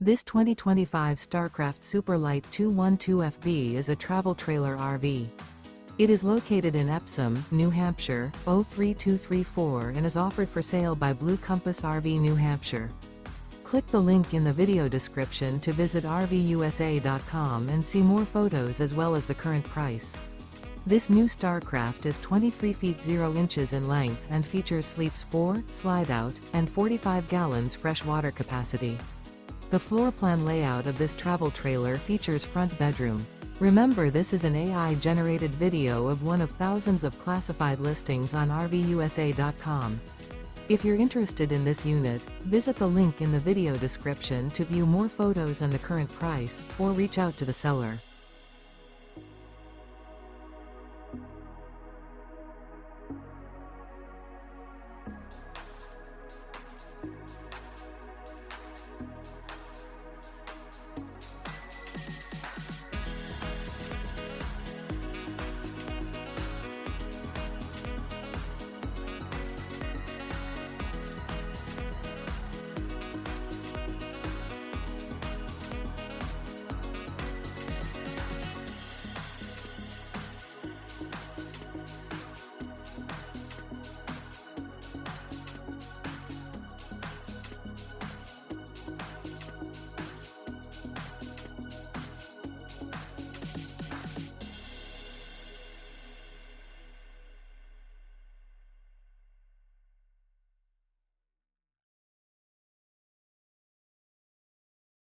This 2025 Starcraft Super Lite 212FB is a travel trailer RV. It is located in Epsom, New Hampshire, 03234 and is offered for sale by Blue Compass RV New Hampshire. Click the link in the video description to visit RVUSA.com and see more photos as well as the current price. This new Starcraft is 23 feet 0 inches in length and features sleeps 4, Slideout, and 45 gallons fresh water capacity. The floor plan layout of this travel trailer features front bedroom. Remember, this is an AI-generated video of one of thousands of classified listings on RVUSA.com. If you're interested in this unit, visit the link in the video description to view more photos and the current price, or reach out to the seller.